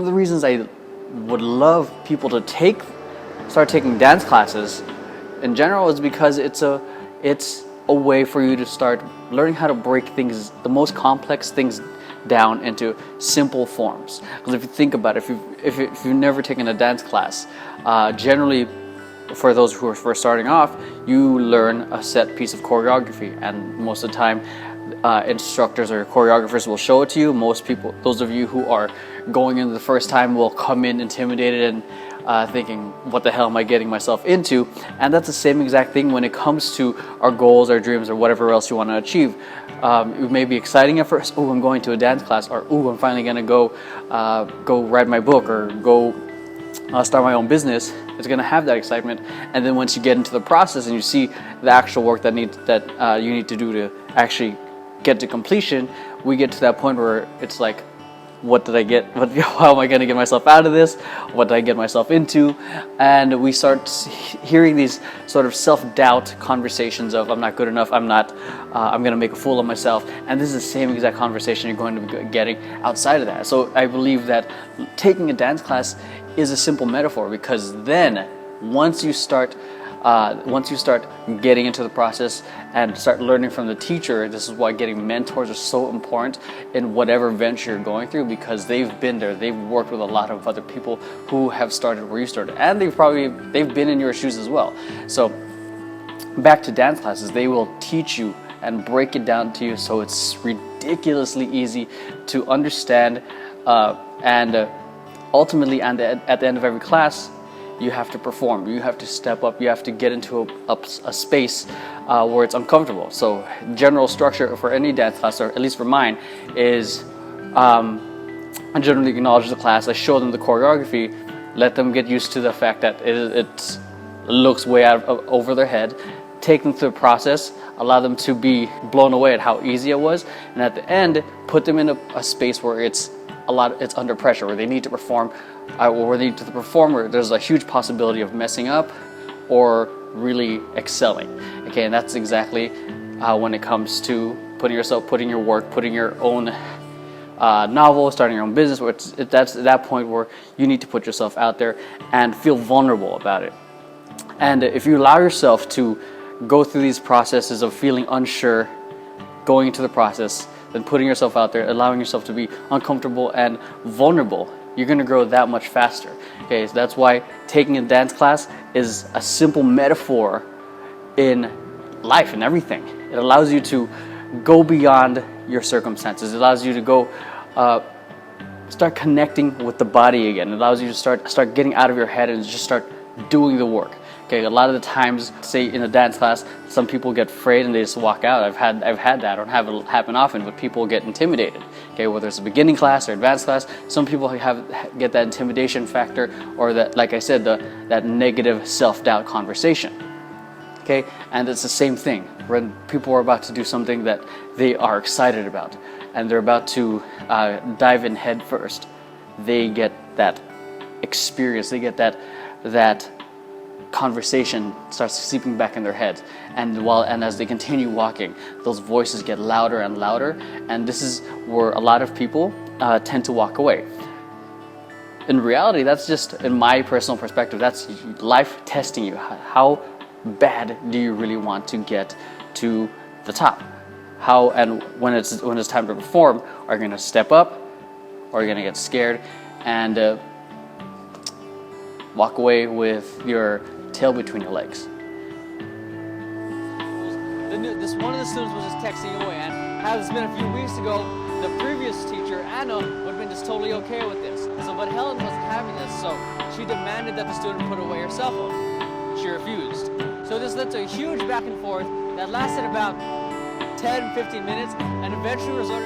of the reasons I would love people to start taking dance classes in general is because it's a way for you to start learning how to break things, the most complex things, down into simple forms. Because if you think about it, if you've never taken a dance class, generally for those who are first starting off, you learn a set piece of choreography, and most of the time instructors or choreographers will show it to you. Most people, those of you who are going in the first time, will come in intimidated and thinking, what the hell am I getting myself into? And that's the same exact thing when it comes to our goals, our dreams, or whatever else you want to achieve. It may be exciting at first. Oh, I'm going to a dance class, or oh, I'm finally going to go write my book, or go start my own business. It's going to have that excitement, and then once you get into the process and you see the actual work that you need to do to actually get to completion, we get to that point where it's like, what did I get? How am I going to get myself out of this? What did I get myself into? And we start hearing these sort of self-doubt conversations of, I'm not good enough, I'm going to make a fool of myself. And this is the same exact conversation you're going to be getting outside of that. So I believe that taking a dance class is a simple metaphor, because then once you start getting into the process and start learning from the teacher, this is why getting mentors are so important in whatever venture you're going through, because they've been there, they've worked with a lot of other people who have started where you started, and they've been in your shoes as well. So back to dance classes, they will teach you and break it down to you so it's ridiculously easy to understand, and ultimately at the end of every class, you have to perform, you have to step up, you have to get into a space where it's uncomfortable. So general structure for any dance class, or at least for mine, is I generally acknowledge the class, I show them the choreography, let them get used to the fact that it looks way over their head, take them through the process, allow them to be blown away at how easy it was, and at the end, put them in a space where it's under pressure, where they need to perform, or they need to perform where there's a huge possibility of messing up or really excelling. Okay, and that's exactly when it comes to putting your work, putting your own novel, starting your own business, where that's at that point where you need to put yourself out there and feel vulnerable about it. And if you allow yourself to go through these processes of feeling unsure, going into the process, then putting yourself out there, allowing yourself to be uncomfortable and vulnerable, you're going to grow that much faster. Okay, so that's why taking a dance class is a simple metaphor in life and everything. It allows you to go beyond your circumstances. It allows you to go start connecting with the body again. It allows you to start getting out of your head and just start doing the work. Okay, a lot of the times, say in a dance class, some people get afraid and they just walk out. I've had that. I don't have it happen often, but people get intimidated. Okay, whether it's a beginning class or advanced class, some people get that intimidation factor, or that, like I said, that negative self-doubt conversation. Okay, and it's the same thing when people are about to do something that they are excited about, and they're about to dive in head first. They get that experience. They get that conversation starts seeping back in their heads, and as they continue walking, those voices get louder and louder, and this is where a lot of people tend to walk away. In reality, that's just, in my personal perspective, that's life testing you. How bad do you really want to get to the top? How, and when it's time to perform, are you going to step up, or are you going to get scared and walk away with your tail between your legs? One of the students was just texting away, and had this been a few weeks ago, the previous teacher, Anna, would have been just totally okay with this. But Helen wasn't having this, so she demanded that the student put away her cell phone. She refused. So this led to a huge back and forth that lasted about 10-15 minutes, and eventually resorted